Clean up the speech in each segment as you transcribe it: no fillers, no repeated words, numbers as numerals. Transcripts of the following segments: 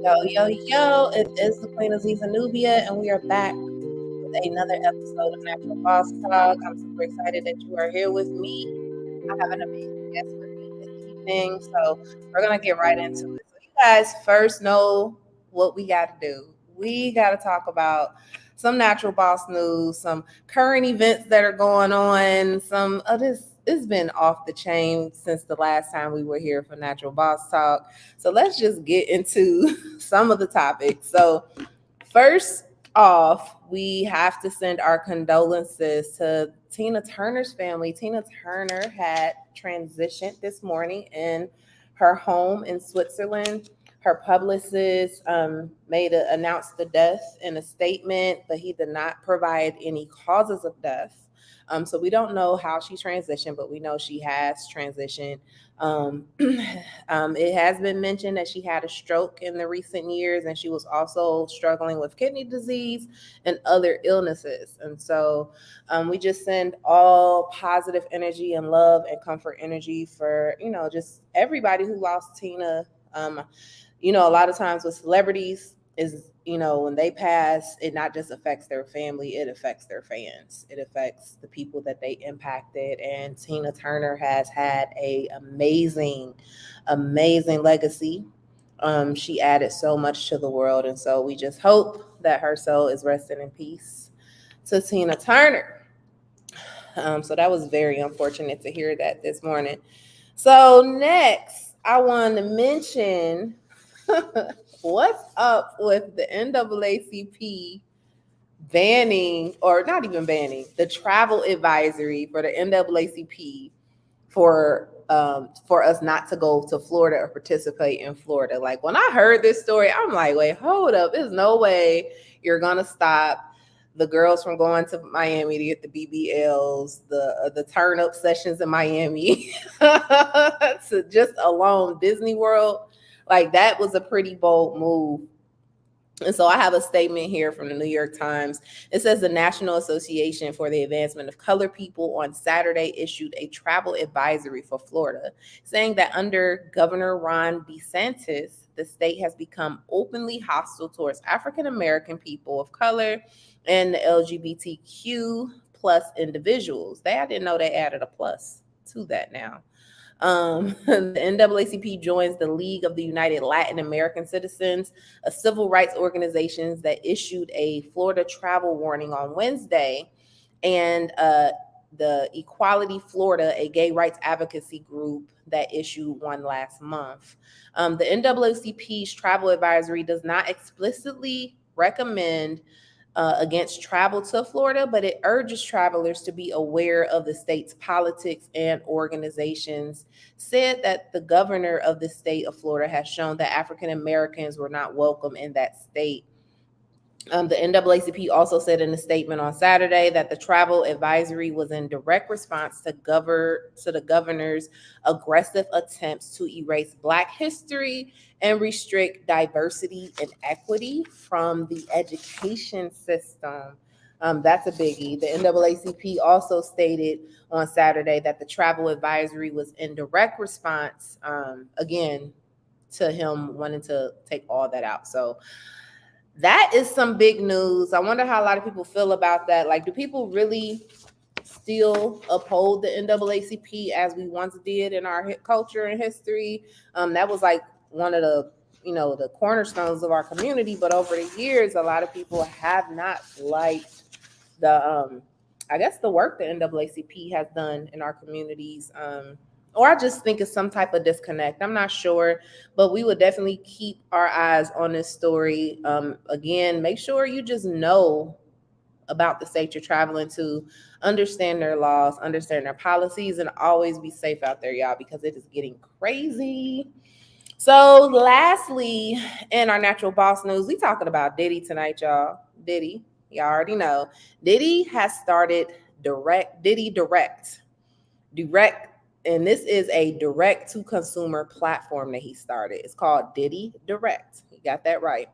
Yo, yo, yo, it is the Queen Aziza Nubia, and we are back with another episode of Natural Boss Talk. I'm super excited that you are here with me. I have an amazing guest with me this evening, so we're going to get right into it. So, you guys first know what we got to do. We got to talk about some natural boss news, some current events that are going on, some of this. It's been off the chain since the last time we were here for Natural Boss Talk. So let's just get into some of the topics. So, first off, we have to send our condolences to Tina Turner's family. Tina Turner had transitioned this morning in her home in Switzerland. Her publicist announced the death in a statement, but he did not provide any causes of death. So we don't know how she transitioned, but we know she has transitioned. Um, it has been mentioned that she had a stroke in the recent years, and she was also struggling with kidney disease and other illnesses. And so we just send all positive energy and love and comfort energy for, just everybody who lost Tina. A lot of times with celebrities is, when they pass, it not just affects their family, it affects their fans. It affects the people that they impacted. And Tina Turner has had a amazing legacy. She added so much to the world. And so we just hope that her soul is resting in peace to Tina Turner. So that was very unfortunate to hear that this morning. So next, I want to mention what's up with the NAACP banning, or not even banning, the travel advisory for the NAACP for us not to go to Florida or participate in Florida. Like when I heard this story, I'm like, wait, hold up. There's no way you're gonna stop the girls from going to Miami to get the BBLs, the turn up sessions in Miami, to just alone Disney World. Like that was a pretty bold move. And so I have a statement here from the New York Times. It says the National Association for the Advancement of Colored People on Saturday issued a travel advisory for Florida, saying that under Governor Ron DeSantis, the state has become openly hostile towards African American people of color and the LGBTQ plus individuals. I didn't know they added a plus to that now. The NAACP joins the League of the United Latin American Citizens, a civil rights organization that issued a Florida travel warning on Wednesday, and the Equality Florida, a gay rights advocacy group that issued one last month. The NAACP's travel advisory does not explicitly recommend against travel to Florida, but it urges travelers to be aware of the state's politics and organizations. Said that the governor of the state of Florida has shown that African Americans were not welcome in that state. The NAACP also said in a statement on Saturday that the travel advisory was in direct response to the governor's aggressive attempts to erase Black history and restrict diversity and equity from the education system. That's a biggie. The NAACP also stated on Saturday that the travel advisory was in direct response, again, to him wanting to take all that out. So that is some big news. I wonder how a lot of people feel about that. Like, do people really still uphold the NAACP as we once did in our culture and history? That was like one of the cornerstones of our community. But over the years, a lot of people have not liked the I guess the work the NAACP has done in our communities. Or I just think it's some type of disconnect. I'm not sure, but we would definitely keep our eyes on this story. Again, make sure you just know about the state you're traveling to, understand their laws, understand their policies, and always be safe out there, y'all, because it is getting crazy. So lastly, in our natural boss news, we talking about Diddy tonight, y'all. Diddy, y'all already know. Diddy has started Diddy Direct, and this is a direct to consumer platform that he started. It's called Diddy Direct. You got that right.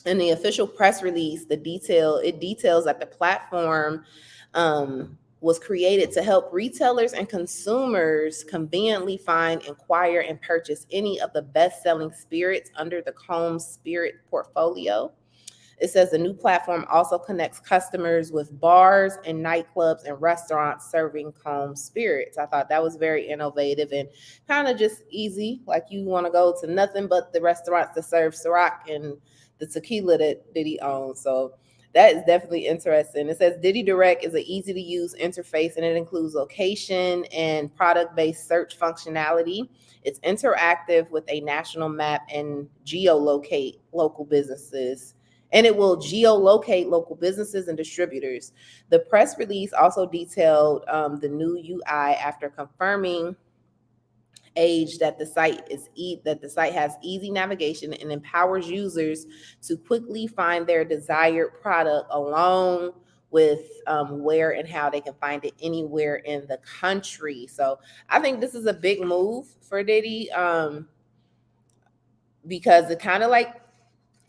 In the official press release, it details that the platform was created to help retailers and consumers conveniently find, inquire, and purchase any of the best selling spirits under the Combs Spirit portfolio. It says the new platform also connects customers with bars and nightclubs and restaurants serving Combs spirits. I thought that was very innovative and kind of just easy. Like you want to go to nothing but the restaurants that serve Ciroc and the tequila that Diddy owns. So that is definitely interesting. It says Diddy Direct is an easy to use interface and it includes location and product based search functionality. It's interactive with a national map and geolocate local businesses, and it will geolocate local businesses and distributors. The press release also detailed the new UI after confirming age that the site has easy navigation and empowers users to quickly find their desired product along with where and how they can find it anywhere in the country. So I think this is a big move for Diddy, because it kind of like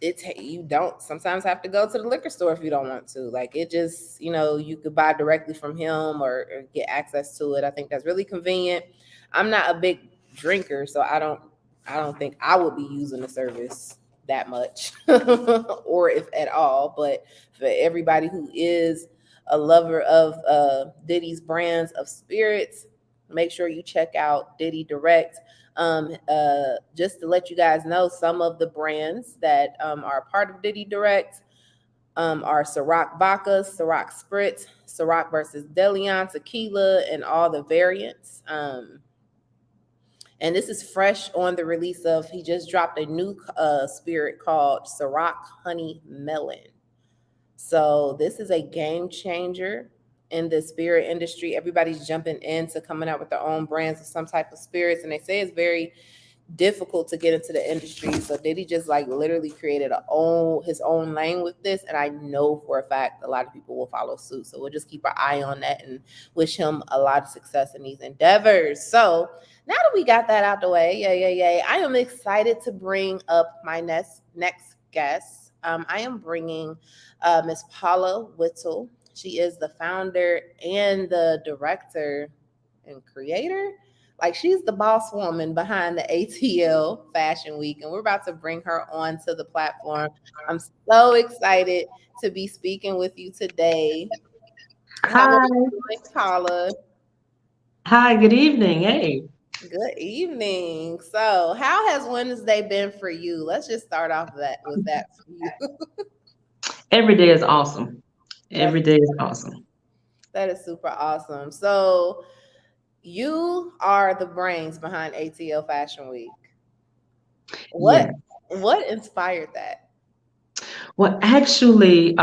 it's, you don't sometimes have to go to the liquor store if you don't want to. Like it just, you could buy directly from him or get access to it. I think that's really convenient. I'm not a big drinker, so I don't think I would be using the service that much or if at all. But for everybody who is a lover of Diddy's brands of spirits, make sure you check out Diddy Direct. Just to let you guys know, some of the brands that are part of Diddy Direct are Ciroc Vodka, Ciroc Spritz, Ciroc versus Deleon Tequila, and all the variants. And this is fresh on the release of, he just dropped a new spirit called Ciroc Honey Melon. So this is a game changer in the spirit industry. Everybody's jumping into coming out with their own brands of some type of spirits, and they say it's very difficult to get into the industry. So Diddy just like literally created his own lane with this, and I know for a fact a lot of people will follow suit. So we'll just keep our eye on that and wish him a lot of success in these endeavors. So now that we got that out the way, yay, I am excited to bring up my next guest. I am bringing Miss Paula Whittle. She is the founder and the director and creator. Like she's the boss woman behind the ATL Fashion Week, and we're about to bring her onto the platform. I'm so excited to be speaking with you today. How are Hi. you doing, Paula? Hi, good evening. Hey. Good evening. So, how has Wednesday been for you? Let's just start off with that for you. Every day is awesome. That's Every day is awesome. that is super awesome. So, you are the brains behind ATL Fashion Week. What Yeah. what inspired that? Well, actually,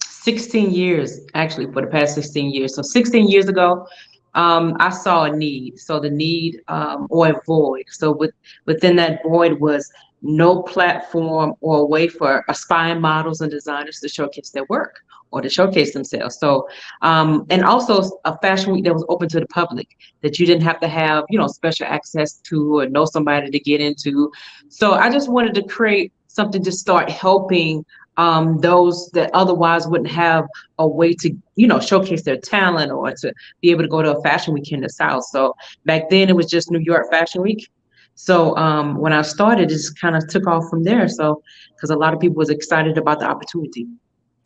16 years, actually, for the past 16 years. So 16 years ago, I saw a need. So the need, or a void. So within that void was no platform or way for aspiring models and designers to showcase their work or to showcase themselves. So, and also a fashion week that was open to the public, that you didn't have to have, special access to or know somebody to get into. So I just wanted to create something to start helping those that otherwise wouldn't have a way to, showcase their talent or to be able to go to a fashion week in the South. So back then it was just New York Fashion Week. So when I started, it just kind of took off from there. So because a lot of people was excited about the opportunity.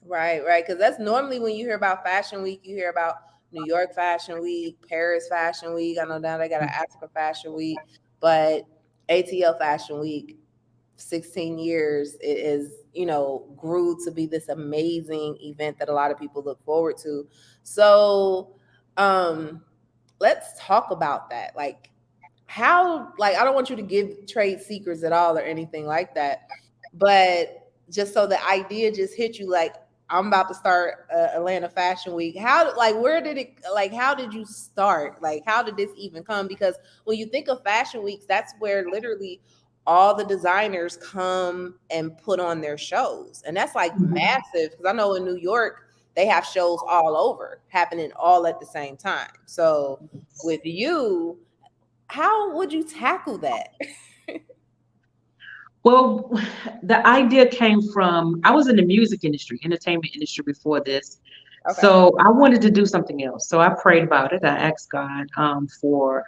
Right. Because that's normally when you hear about Fashion Week, you hear about New York Fashion Week, Paris Fashion Week. I know now they got an Africa Fashion Week, but ATL Fashion Week, 16 years, it is, grew to be this amazing event that a lot of people look forward to. So, um, let's talk about that. Like, how, like, I don't want you to give trade secrets at all or anything like that, but just so the idea just hit you, like, I'm about to start Atlanta Fashion Week. How, like, where did it, like, how did you start? Like, how did this even come? Because when you think of fashion weeks, that's where literally all the designers come and put on their shows. And that's like Mhm. massive, because I know in New York, they have shows all over happening all at the same time. So with you, how would you tackle that? Well, the idea came from, I was in the music industry, entertainment industry before this. Okay. So I wanted to do something else. So I prayed about it. I asked God for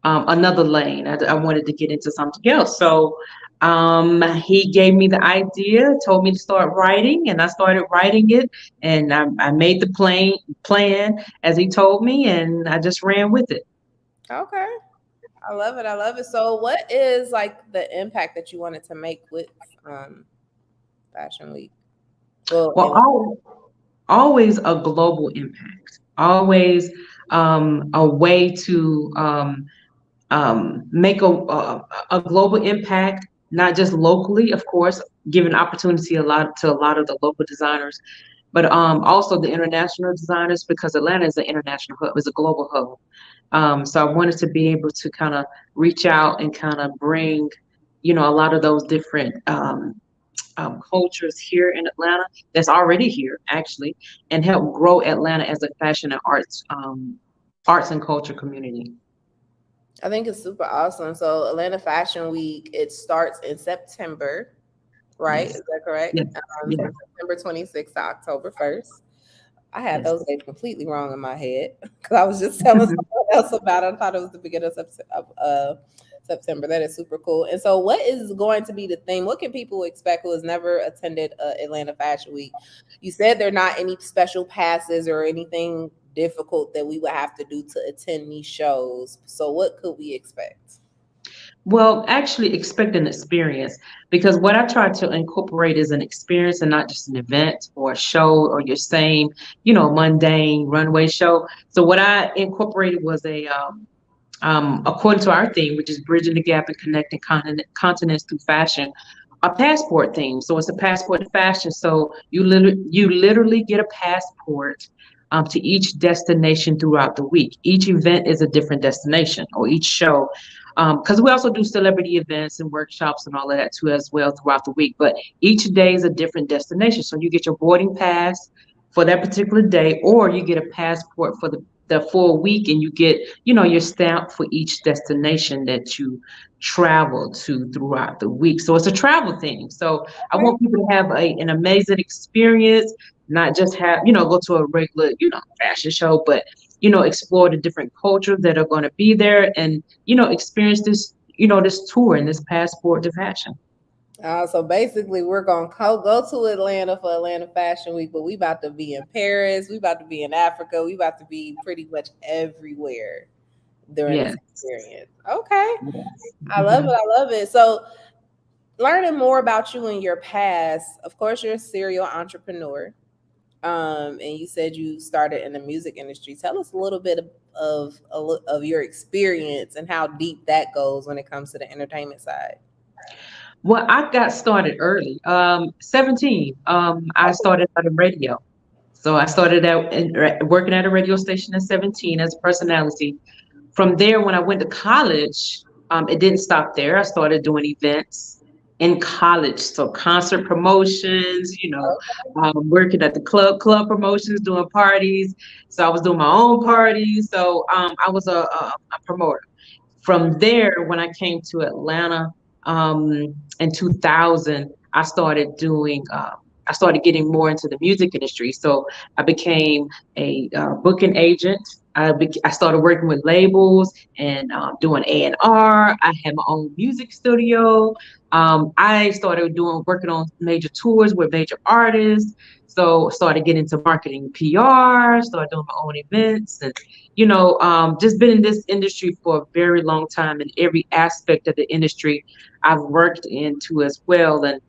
another lane. I wanted to get into something else. So he gave me the idea, told me to start writing, and I started writing it. And I made the plan as he told me, and I just ran with it. Okay. I love it. I love it. So what is like the impact that you wanted to make with um Fashion Week? Well, Well, and always a global impact, always a way to make a global impact, not just locally, of course, giving opportunity a lot of the local designers, but also the international designers, because Atlanta is an international hub, is a global hub. So I wanted to be able to kind of reach out and kind of bring, a lot of those different cultures here in Atlanta that's already here, actually, and help grow Atlanta as a fashion and arts and culture community. I think it's super awesome. So Atlanta Fashion Week, it starts in September, right? Yes, Is that correct? yes, From yes. September 26th to October 1st. I had those dates completely wrong in my head because I was just telling Yes. someone else about it. I thought it was the beginning of September. That is super cool. And so, what is going to be the thing? What can people expect who has never attended Atlanta Fashion Week? You said there are not any special passes or anything difficult that we would have to do to attend these shows. So, what could we expect? Well, actually, expect an experience, because what I try to incorporate is an experience and not just an event or a show or your same, mundane runway show. So what I incorporated was according to our theme, which is bridging the gap and connecting continents through fashion, a passport theme. So it's a passport to fashion. So you literally get a passport to each destination throughout the week. Each event is a different destination, or each show. Because we also do celebrity events and workshops and all of that too as well throughout the week. But each day is a different destination. So you get your boarding pass for that particular day, or you get a passport for the full week, and you get, your stamp for each destination that you travel to throughout the week. So it's a travel thing. So I Okay. want people to have an amazing experience, not just have, go to a regular, fashion show, but, explore the different cultures that are going to be there, and, experience this, this tour and this passport to fashion. So basically, we're gonna go to Atlanta for Atlanta Fashion Week, but we about to be in Paris, we about to be in Africa, we about to be pretty much everywhere during this Yes. experience. Okay, Yes. I love it. Mhm. I love it. So, learning more about you and your past. Of course, you're a serial entrepreneur, and you said you started in the music industry. Tell us a little bit of your experience and how deep that goes when it comes to the entertainment side. Well, I got started early. 17. I started on the radio. So I started out working at a radio station at 17 as a personality. From there, when I went to college, it didn't stop there. I started doing events in college. So concert promotions, working at the club promotions, doing parties. So I was doing my own parties. So I was a promoter. From there, when I came to Atlanta in 2000, I started getting more into the music industry. So I became a booking agent. I started working with labels and doing A&R. I had my own music studio. I started working on major tours with major artists. So started getting into marketing, PR. Started doing my own events, and just been in this industry for a very long time, and every aspect of the industry I've worked into as well. And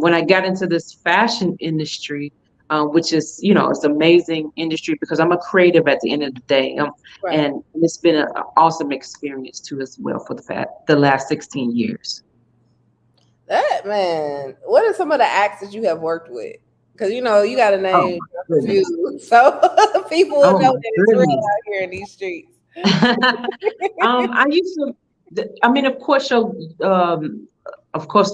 when I got into this fashion industry, which is, it's amazing industry because I'm a creative at the end of the day. Right. And it's been an awesome experience too as well for the last 16 years. That man, what are some of the acts that you have worked with? Because you got to Oh name my a goodness. few, so people will Oh know my that it's real goodness. out here in these streets. I used to, I mean, of course, the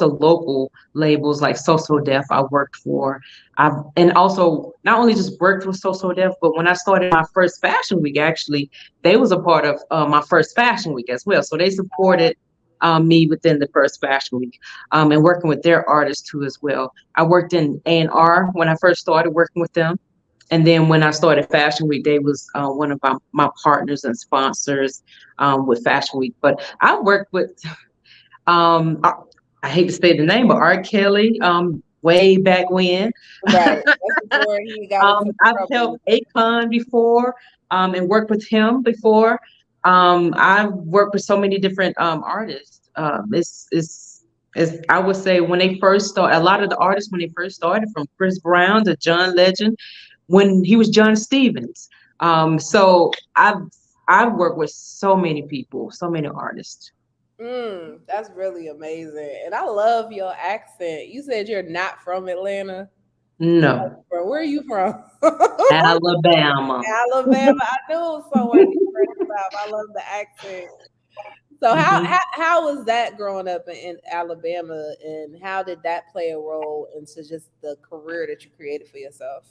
local labels like So Def I worked for. And also not only just worked with So Def, but when I started my first fashion week, actually, they was a part of my first fashion week as well. So they supported me within the first fashion week, and working with their artists too as well. I worked in A&R when I first started working with them. And then when I started Fashion Week, they was one of my partners and sponsors with Fashion Week. But I worked with um, I, I hate to say the name, but R. Kelly, way back when. Right. That's before he got into I've trouble. helped Akon before, and worked with him before. I've worked with so many different artists. It's I would say when they first started, a lot of the artists when they first started, from Chris Brown to John Legend, when he was John Stevens. So I've worked with so many people, so many artists. That's really amazing. And I love your accent. You said you're not from Atlanta. No, Where are you from? Alabama. Alabama. I knew it was somewhere different in the South. I love the accent. So Mhm. how was that growing up in Alabama, and how did that play a role into just the career that you created for yourself?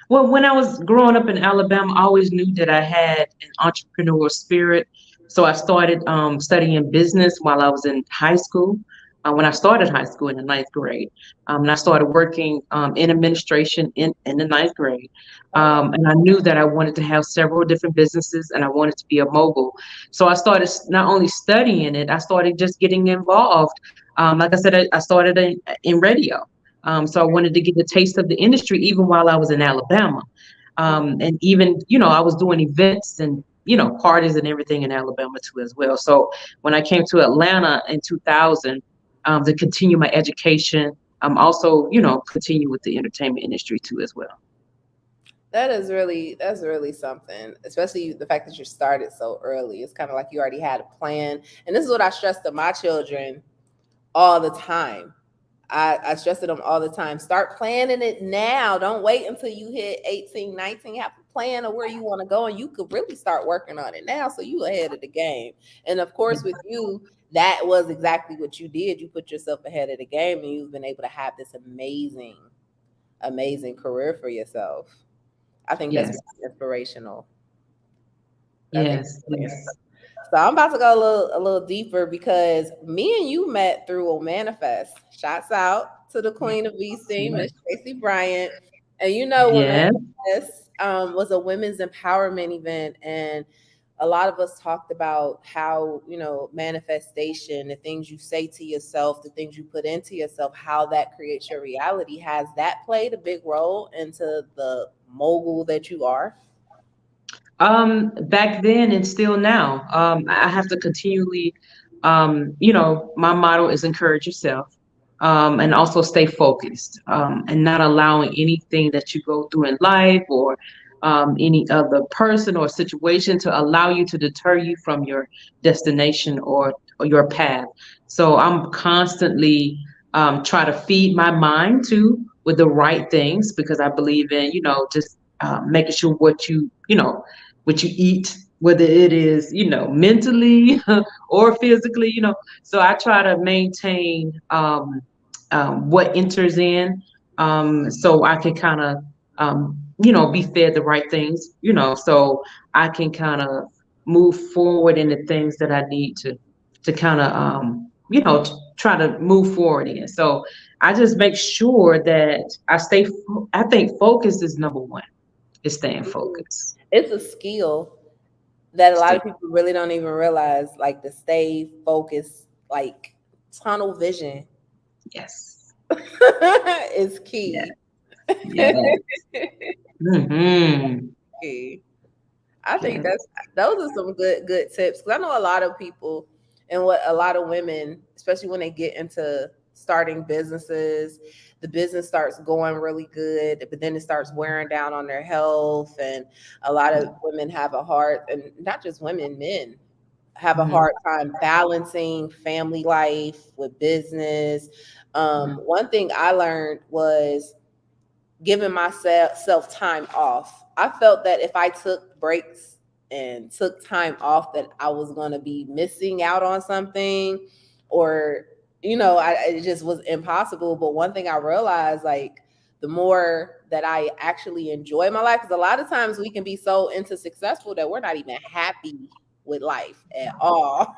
Well, when I was growing up in Alabama, I always knew that I had an entrepreneurial spirit. So I started studying business while I was in high school. When I started high school in the ninth grade, and I started working in administration in the ninth grade. Okay. And I knew that I wanted to have several different businesses and I wanted to be a mogul. So I started not only studying it, I started just getting involved. Like I said, I started in radio. So I wanted to get the taste of the industry even while I was in Alabama. And even, I was doing events and, parties and everything in Alabama too as well. So when I came to Atlanta in 2000, to continue my education, also, continue with the entertainment industry too as well. That's really something, especially the fact that you started so early. It's kind of like you already had a plan. And this is what I stress to my children all the time. I stress to them all the time. Start planning it now. Don't wait until you hit 18, 19. Have a plan of where you want to go, and you could really start working on it now so you ahead of the game. And of course, with you, that was exactly what you did. You put yourself ahead of the game, and you've been able to have this amazing, amazing career for yourself. I think that's Yes, really inspirational. I think yes, it's really. yes, So I'm about to go a little deeper because me and you met through a manifest. Shouts out to the Queen of VC, yes, Miss Tracy Bryant. And you know when yes. Manifest was a women's empowerment event, and a lot of us talked about how manifestation, the things you say to yourself, the things you put into yourself, how that creates your reality. Has that played a big role into the mogul that you are? Back then and still now, I have to continually, my motto is encourage yourself, and also stay focused, and not allowing anything that you go through in life or any other person or situation to allow you to deter you from your destination or your path. So I'm constantly try to feed my mind too with the right things because I believe in, just making sure what you eat, whether it is, mentally or physically, So I try to maintain what enters in, so I can kind of, be fed the right things, so I can kind of move forward in the things that I need to kind of, try to move forward in. So I just make sure that I think focus is number one, is staying Mhm. focused. It's a skill that a lot Stay of people really don't even realize, like the stay focused, like tunnel vision Yes. is Yeah. key. Yeah. Mm-hmm. Key. I think Yeah. those are some good tips, because I know a lot of people, and what a lot of women, especially when they get into starting businesses, the business starts going really good, but then it starts wearing down on their health, and a lot of women have a hard, and not just women, men have a Mm-hmm. hard time balancing family life with business. One thing I learned was giving myself time off. I felt that if I took breaks and took time off, that I was going to be missing out on something, or it just was impossible. But one thing I realized, like, the more that I actually enjoy my life, because a lot of times we can be so into successful that we're not even happy with life at all.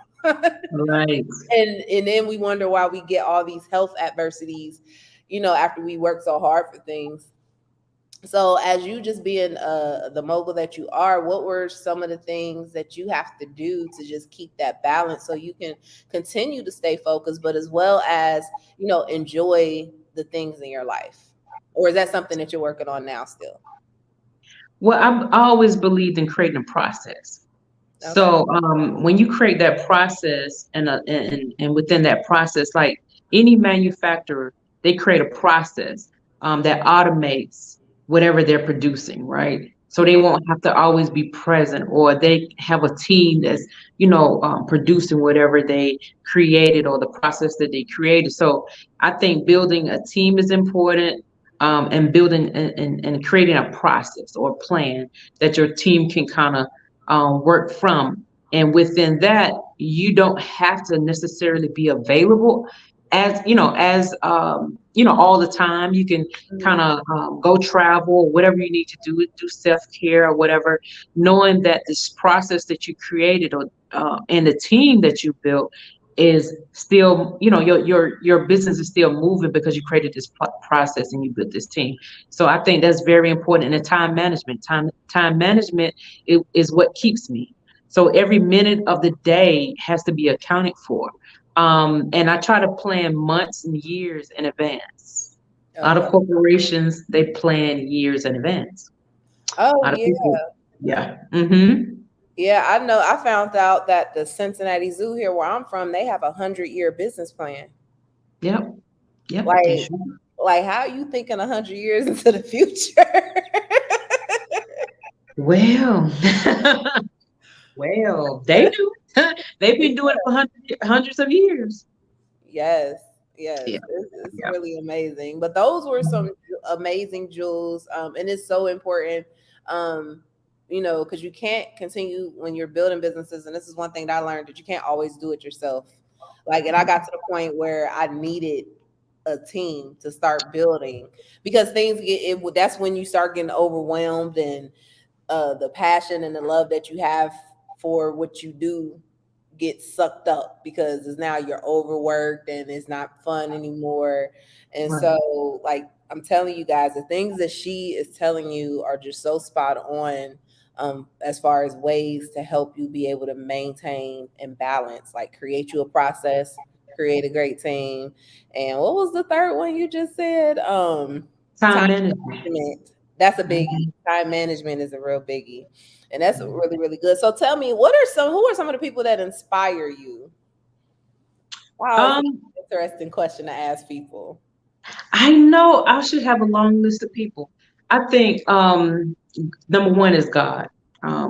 Right. And then we wonder why we get all these health adversities, after we work so hard for things. So, as you just being the mogul that you are, what were some of the things that you have to do to just keep that balance so you can continue to stay focused, but as well as, enjoy the things in your life? Or is that something that you're working on now still? Well, I always believed in creating a process. Okay. So when you create that process and within that process, like any manufacturer, they create a process that automates whatever they're producing, right? So they Mhm. won't have to always be present, or they have a team that's producing whatever they created or the process that they created. So I think building a team is important, and building and creating a process or plan that your team can kind of work from. And within that, you don't have to necessarily be available as all the time. You can kind Mhm. of go travel, whatever you need to do self-care or whatever, knowing that this process that you created or and the team that you built is still, your business is still moving because you created this process and you built this team. So I think that's very important. And the time management is what keeps me. So every minute of the day has to be accounted for. And I try to plan months and years in advance. A lot of Okay. corporations, they plan years in advance. A Oh lot of yeah. people, yeah. Yeah, I know. I found out that the Cincinnati Zoo here where I'm from, they have 100-year business plan. Yep. Yep. They Like, should. how are you thinking 100 years into the future? Well, well, they do. They've been doing it for hundreds of years. Yes, yes, Yeah. it's Yeah. really amazing. But those were some amazing jewels, and it's so important, um, because you can't continue when you're building businesses. And this is one thing that I learned, that you can't always do it yourself. Like, and I got to the point where I needed a team to start building, because things get it. That's when you start getting overwhelmed, and the passion and the love that you have for what you do gets sucked up, because it's now you're overworked and it's not fun anymore. And Right. so, like, I'm telling you guys, the things that she is telling you are just so spot on, as far as ways to help you be able to maintain and balance, like create you a process, create a great team. And what was the third one you just said? Time Time management. management. That's a biggie. Mhm. Time management is a real biggie. And that's really, really good. So tell me, who are some of the people that inspire you? I always think Um, it's an interesting question to ask people. I know I should have a long list of people. I think number one is God.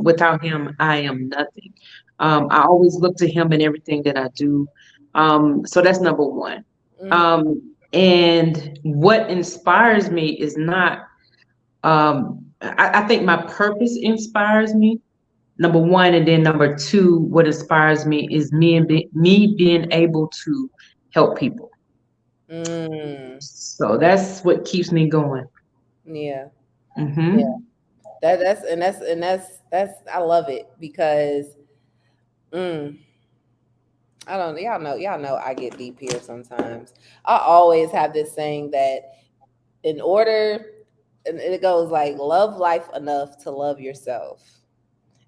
Without Him, I am nothing. Right. I always look to Him in everything that I do. So that's number one. Hmm. And what inspires me is not. I think my purpose inspires me. Number one, and then number two, what inspires me is me being able to help people. Mm, So that's what keeps me going. yeah. Yeah. Hmm. That's I love it, because mm, I don't y'all know I get deep here sometimes. I always have this saying that, in order, and it goes like, love life enough to love yourself.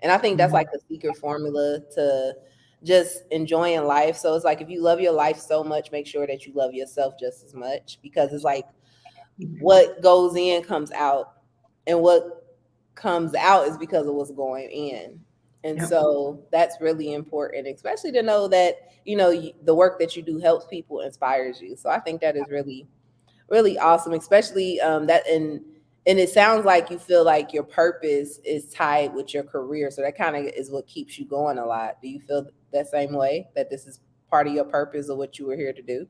And I think that's like the secret formula to just enjoying life. So it's like, if you love your life so much, make sure that you love yourself just as much, because it's like what goes in comes out, and what comes out is because of what's going in. And Yep. so that's really important, especially to know that, the work that you do helps people, inspires you. So I think that is really, really awesome, especially that. And it sounds like you feel like your purpose is tied with your career, so that kind of is what keeps you going a lot. Do you feel that same way, that this is part of your purpose of what you were here to do?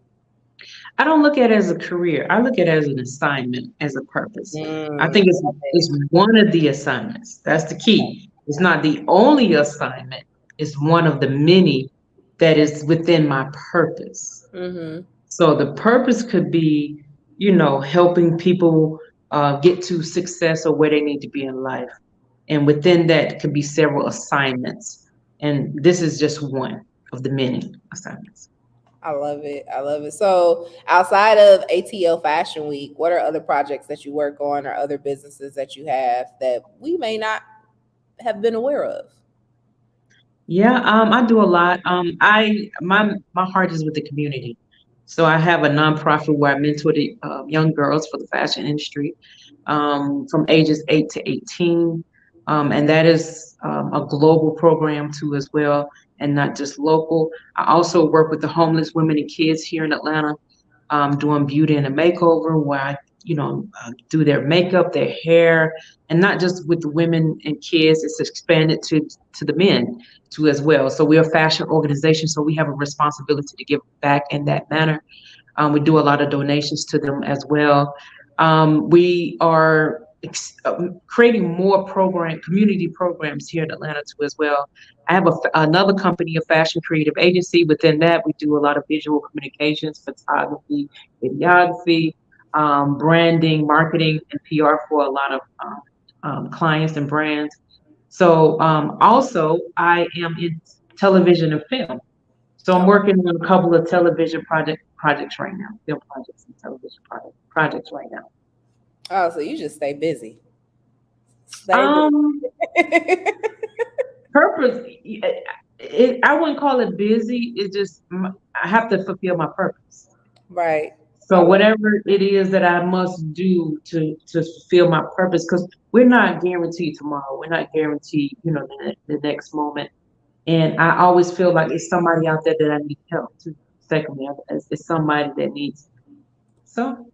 I don't look at it as a career. I look at it as an assignment, as a purpose. I think Love it's it. one of the assignments. That's the key. It's not the only assignment. It's one of the many that is within my purpose. Mm-hmm. So the purpose could be, helping people get to success or where they need to be in life. And within that could be several assignments. And this is just one of the many assignments. I love it. I love it. So, outside of ATL Fashion Week, what are other projects that you work on or other businesses that you have that we may not have been aware of? Yeah, I do a lot. My heart is with the community, so I have a nonprofit where I mentor the young girls for the fashion industry, from ages 8 to 18, and that is a global program too as well, and not just local. I also work with the homeless women and kids here in Atlanta, doing beauty and a makeover where I, do their makeup, their hair, and not just with the women and kids. It's expanded to the men too as well. So we're a fashion organization, so we have a responsibility to give back in that manner. We do a lot of donations to them as well. We are creating more community programs here in Atlanta too as well. I have another company, a fashion creative agency. Within that, we do a lot of visual communications, photography, videography, branding, marketing, and PR for a lot of clients and brands. So also, I am in television and film. So I'm Oh, working on a couple of television projects right now, film projects and television projects right now. oh, so you just stay busy. Stay Um, busy. Purpose. I wouldn't call it busy. It's just I have to fulfill my purpose. Right. I So love. whatever it is that I must do to fulfill my purpose, because we're not guaranteed tomorrow. We're not guaranteed, the next moment. And I always feel like it's somebody out there that I need help to. Secondly, it's somebody that needs. So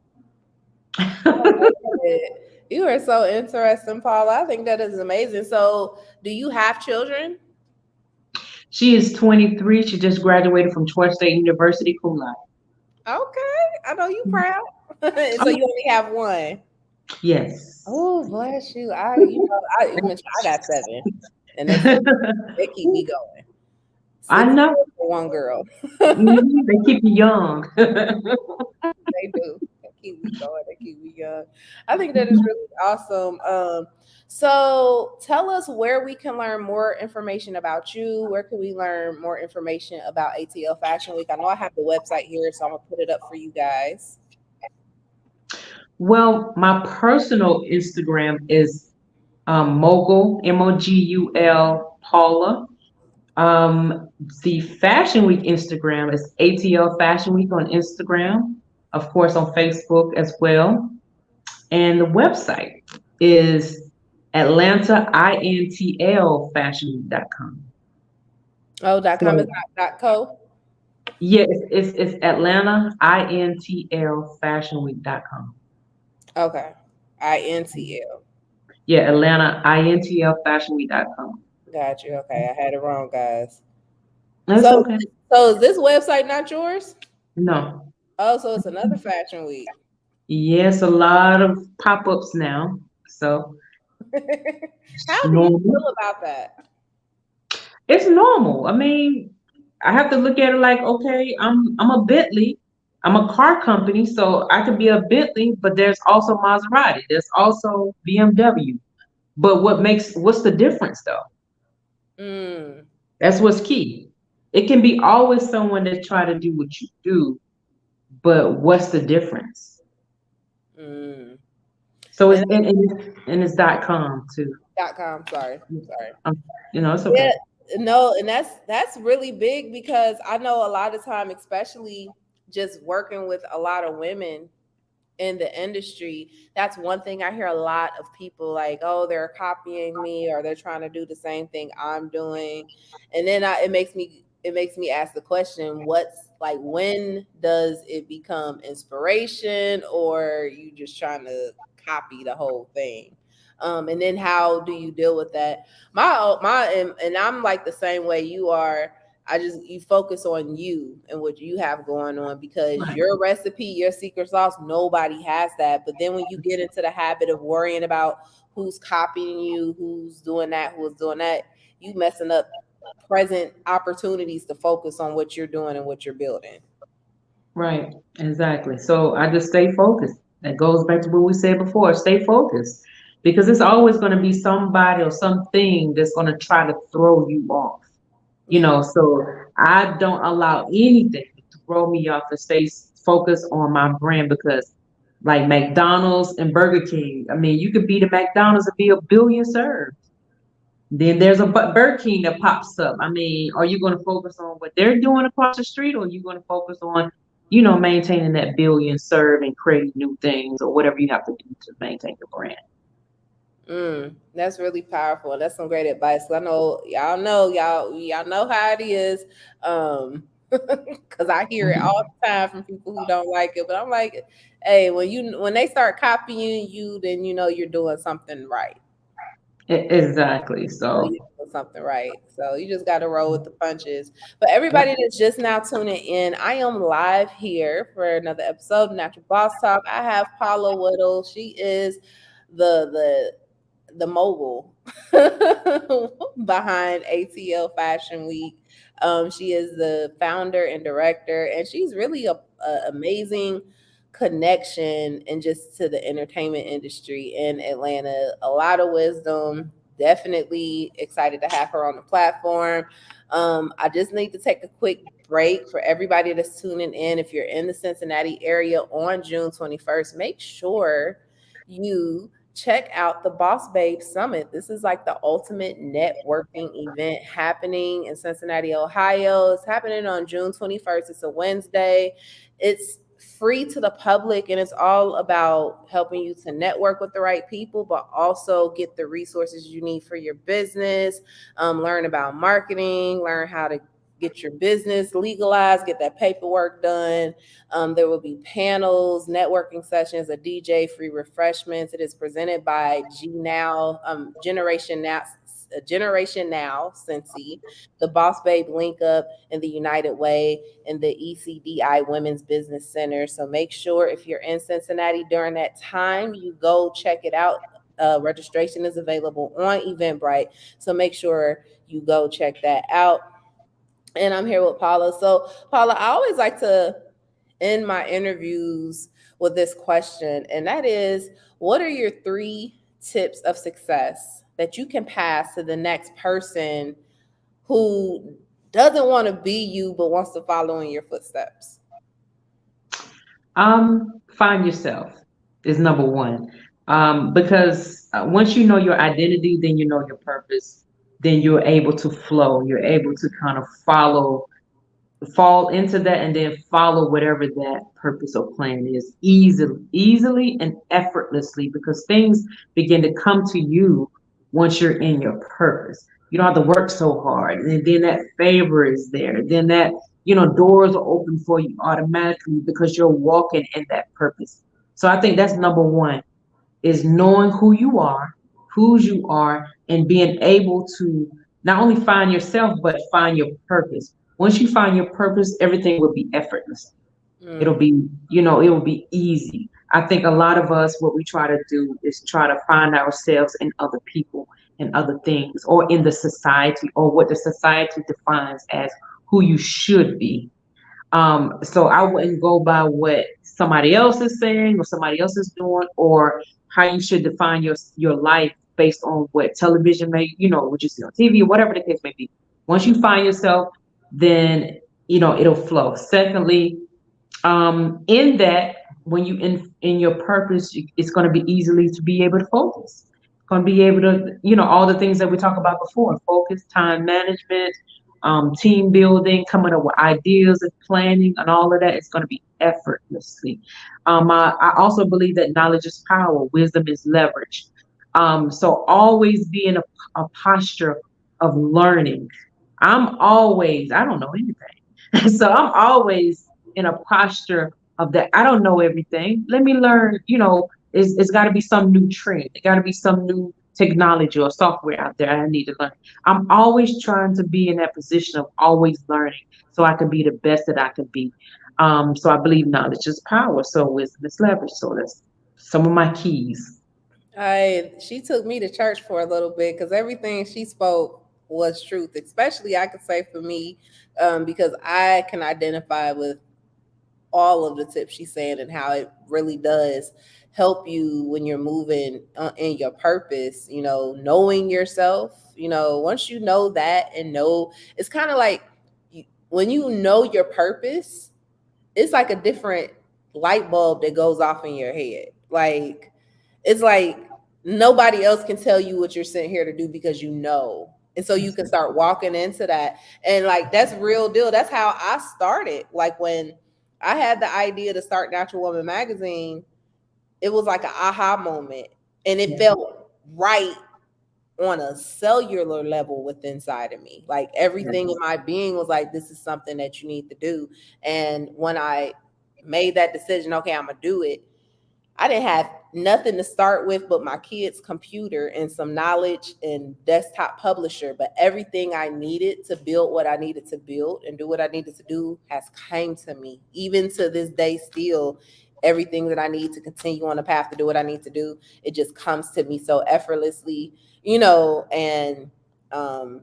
It. You are so interesting, Paula. I think that is amazing. So, do you have children? she is 23. She just graduated from Troy State University cum laude. Okay, I know you proud. So you only have one. Yes. Oh, bless you. I mentioned I got seven, and they keep me going. I Six know. boys for one girl. They keep you young. They do. They keep me going. They keep me young. I think that is really awesome. So tell us where we can learn more information about you. Where can we learn more information about ATL Fashion Week? I know I have the website here, so I'm gonna put it up for you guys. Well, my personal Instagram is mogul, Mogul, Paula. The Fashion Week Instagram is ATL Fashion Week on Instagram, of course, on Facebook as well. And the website is AtlantaINTLFashionWeek.com. Oh, .com is So, not .co. yeah, it's AtlantaINTLFashionWeek.com. Okay, INTL. Yeah, AtlantaINTLFashionWeek.com. Got you. Okay, I had it wrong, guys. That's So, okay. so is this website not yours? No. Oh, so it's another fashion week. Yes, a lot of pop-ups now. So it's How do you normal. feel about that? It's normal. I mean, I have to look at it like, okay, I'm a Bentley. I'm a car company, so I could be a Bentley, but there's also Maserati. There's also BMW. But what's the difference though? Mm, That's what's key. It can be always someone that try to do what you do, but what's the difference? mm. So it's And and it's .com too. .com. Sorry, sorry. Um, it's Yeah, okay. no, and that's really big because I know a lot of time, especially just working with a lot of women in the industry, that's one thing I hear a lot of people like, oh, they're copying me or they're trying to do the same thing I'm doing. And then it makes me ask the question, what's like, when does it become inspiration or you just trying to copy the whole thing? And then how do you deal with that? And I'm like the same way you are. You focus on you and what you have going on because Right. your recipe, your secret sauce, nobody has that. But then when you get into the habit of worrying about who's copying you, who's doing that, who's doing that, you messing up present opportunities to focus on what you're doing and what you're building. Right, exactly. So I just stay focused. That goes back to what we said before. Stay focused because it's always going to be somebody or something that's going to try to throw you off. Yeah. So I don't allow anything. throw me off and stay focused on my brand because like McDonald's and Burger King, I mean, you could be the McDonald's and be a billion served. Then there's a Burger King that pops up. I mean, are you going to focus on what they're doing across the street, or are you going to focus on, maintaining that billion serve and creating new things or whatever you have to do to maintain your brand? That's really powerful. That's some great advice. I know y'all know how it is. Because I hear it all the time from people who don't like it. But I'm like, hey, when they start copying you, then you know you're doing something right. Exactly. So So, you doing something right. So you just got to roll with the punches. But everybody that's just now tuning in, I am live here for another episode of Natural Boss Talk. I have Paula Whittle. She is the mogul behind ATL Fashion Week. She is the founder and director, and she's really a amazing connection and just to the entertainment industry in Atlanta. A lot of wisdom. Definitely excited to have her on the platform. I just need to take a quick break for everybody that's tuning in. If you're in the Cincinnati area on June 21st, make sure you check out the Boss Babe Summit. This is like the ultimate networking event happening in Cincinnati, Ohio. It's happening on June 21st. It's a Wednesday. It's free to the public and it's all about helping you to network with the right people, but also get the resources you need for your business, learn about marketing, learn how to get your business legalized, get that paperwork done. There will be panels, networking sessions, a DJ, free refreshments. It is presented by Generation Now, Cincy, the Boss Babe Link Up, and the United Way, and the ECDI Women's Business Center. So make sure if you're in Cincinnati during that time, you go check it out. Registration is available on Eventbrite. So make sure you go check that out. And I'm here with Paula. So, Paula, I always like to end my interviews with this question, and that is what are your three tips of success that you can pass to the next person who doesn't want to be you but wants to follow in your footsteps? find yourself is number one. Because once you know your identity, then you know your purpose. Then you're able to flow. You're able to kind of fall into that and then follow whatever that purpose or plan is easily and effortlessly because things begin to come to you once you're in your purpose. You don't have to work so hard. And then that favor is there. Then that, doors are open for you automatically because you're walking in that purpose. So I think that's number one is knowing who you are, whose you are, and being able to not only find yourself, but find your purpose. Once you find your purpose, everything will be effortless. It'll Mm, be, it will be easy. I think a lot of us, what we try to do is try to find ourselves in other people and other things, or in the society, or what the society defines as who you should be. So I wouldn't go by what somebody else is saying or somebody else is doing, or how you should define your life based on what television may, what you see on TV, or whatever the case may be. Once you find yourself, then it'll flow. Secondly, in that, when you in your purpose, it's going to be easily to be able to focus. Going to be able to, all the things that we talked about before: focus, time management, team building, coming up with ideas and planning, and all of that is going to be effortlessly. I also believe that knowledge is power, wisdom is leverage. So always be in a posture of learning. I don't know anything. So I'm always in a posture of that. I don't know everything. Let me learn, it's got to be some new trend. It got to be some new technology or software out there I need to learn. I'm always trying to be in that position of always learning so I can be the best that I can be. So I believe knowledge is power. So wisdom is leverage. So that's some of my keys. she took me to church for a little bit because everything she spoke was truth, especially I could say for me, because I can identify with all of the tips she's saying and how it really does help you when you're moving in your purpose, knowing yourself, once you know that and know, it's kind of like when you know your purpose, it's like a different light bulb that goes off in your head. Like it's like nobody else can tell you what you're sent here to do because you know. And so you can start walking into that. And like that's real deal. That's how I started. Like when I had the idea to start Natural Woman magazine, it was like an aha moment. And it Yeah. felt right on a cellular level within inside of me. Like everything in Yes. my being was like, this is something that you need to do. And when I made that decision, okay, I'm gonna do it, I didn't have nothing to start with but my kid's computer and some knowledge and desktop publisher. But everything I needed to build what I needed to build and do what I needed to do has came to me. Even to this day, still, everything that I need to continue on the path to do what I need to do, it just comes to me so effortlessly, you know, and um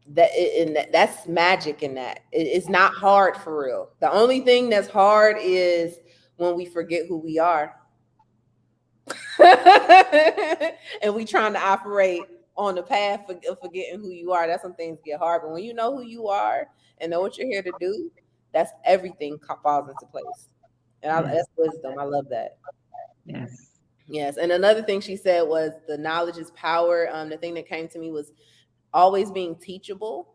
that's magic in that. It's not hard for real. The only thing that's hard is when we forget who we are. And we trying to operate on the path of forgetting who you are. That's when things get hard. But when you know who you are and know what you're here to do, that's everything falls into place. And Yes. that's wisdom. I love that. Yes. Yes. And another thing she said was the knowledge is power. The thing that came to me was always being teachable.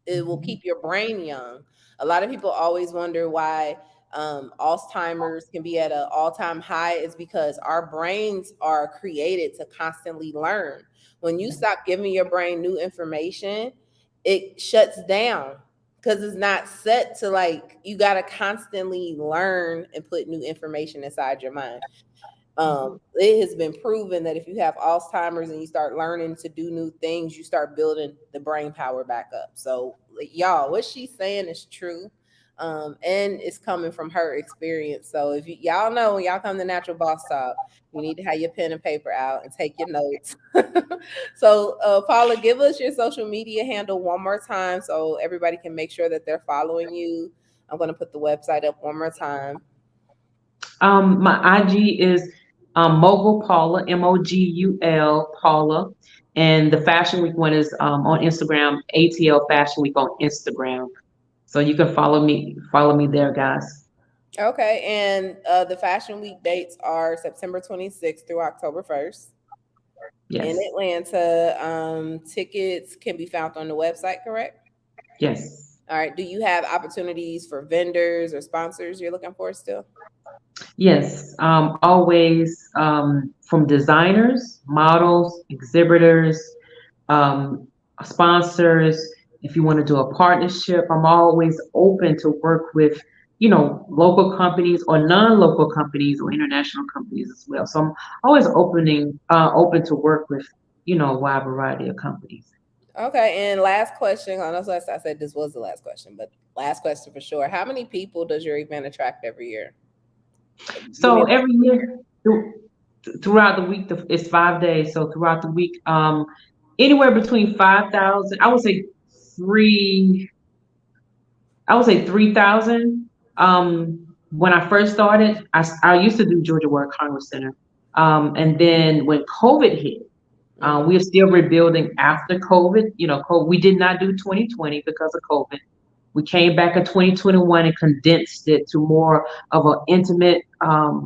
It will Mhm. keep your brain young. A lot of people always wonder why Alzheimer's can be at an all-time high. Is because our brains are created to constantly learn. When you stop giving your brain new information, it shuts down because it's not set to like you got to constantly learn and put new information inside your mind. Mhm. It has been proven that if you have Alzheimer's and you start learning to do new things, you start building the brain power back up. So, like, y'all, what she's saying is true. And it's coming from her experience. So, if y'all know when y'all come to Natural Boss Talk, you need to have your pen and paper out and take your notes. So, Paula, give us your social media handle one more time so everybody can make sure that they're following you. I'm going to put the website up one more time. My IG is Mogul Paula, Mogul Paula, and the Fashion Week one is on Instagram, ATL Fashion Week on Instagram. So you can follow me there, guys. Okay, and the Fashion Week dates are September 26th through October 1st in Yes, Atlanta. Tickets can be found on the website, correct? yes, All right. Do you have opportunities for vendors or sponsors you're looking for still? yes. Always from designers, models, exhibitors, um, sponsors. If you want to do a partnership, I'm always open to work with, local companies or non-local companies or international companies as well. So I'm always open to work with, a wide variety of companies. Okay, and last question. I know I said this was the last question, but last question for sure. How many people does your event attract every year? Give me So a every year, throughout the week, it's 5 days. So throughout the week, anywhere between 5,000, three I would say 3,000. When I first started, I used to do Georgia World Congress Center. And then when COVID hit, Mhm. we are still rebuilding after COVID. We did not do 2020 because of COVID. We came back in 2021 and condensed it to more of an intimate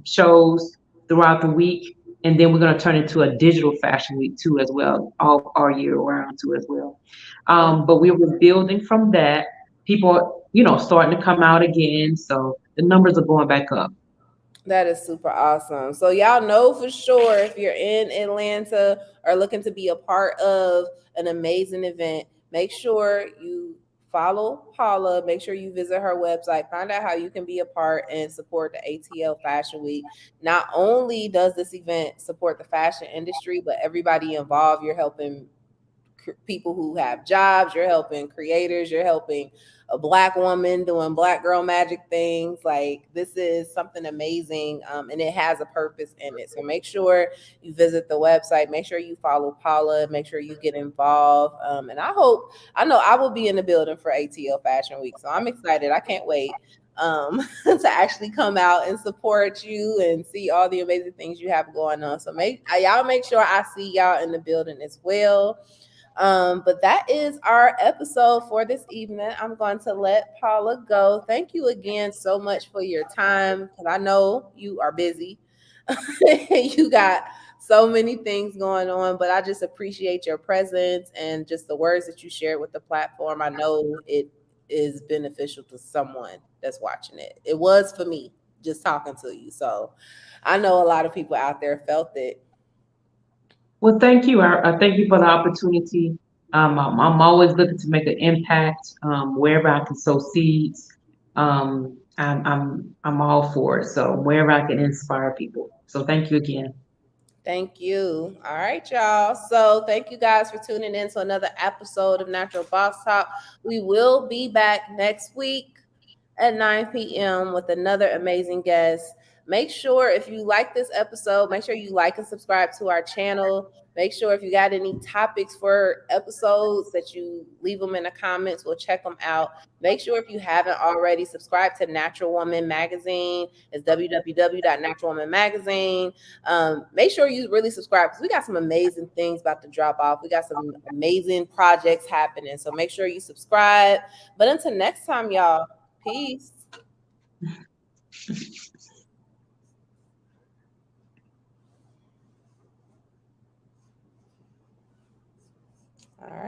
shows throughout the week. And then we're going to turn it to a digital fashion week too, as well, all year round too, as well. But we were building from that. People, starting to come out again. So the numbers are going back up. That is super awesome. So y'all know for sure if you're in Atlanta or looking to be a part of an amazing event, make sure you follow Paula. Make sure you visit her website, find out how you can be a part and support the ATL Fashion Week. Not only does this event support the fashion industry, but everybody involved. You're helping people who have jobs, you're helping creators, you're helping a black woman doing black girl magic things. Like this is something amazing, and it has a purpose in it. So make sure you visit the website, make sure you follow Paula, make sure you get involved, and I know I will be in the building for ATL Fashion Week, so I'm excited. I can't wait to actually come out and support you and see all the amazing things you have going on. So y'all make sure I see y'all in the building as well. But that is our episode for this evening. I'm going to let Paula go. Thank you again so much for your time because I know you are busy. You got so many things going on, but I just appreciate your presence and just the words that you shared with the platform. I know it is beneficial to someone that's watching it. It was for me just talking to you. So I know a lot of people out there felt it. Well, thank you. I thank you for the opportunity. I'm always looking to make an impact wherever I can sow seeds. I'm all for it. So wherever I can inspire people. So thank you again. Thank you. All right, y'all. So, thank you guys for tuning in to another episode of Natural Boss Talk. We will be back next week at 9 p.m. with another amazing guest. Make sure if you like this episode, make sure you like and subscribe to our channel. Make sure if you got any topics for episodes that you leave them in the comments. We'll check them out. Make sure if you haven't already, subscribe to Natural Woman Magazine. It's www.naturalwomanmagazine. Make sure you really subscribe because we got some amazing things about to drop off. We got some amazing projects happening. So make sure you subscribe. But until next time, y'all, peace. All right.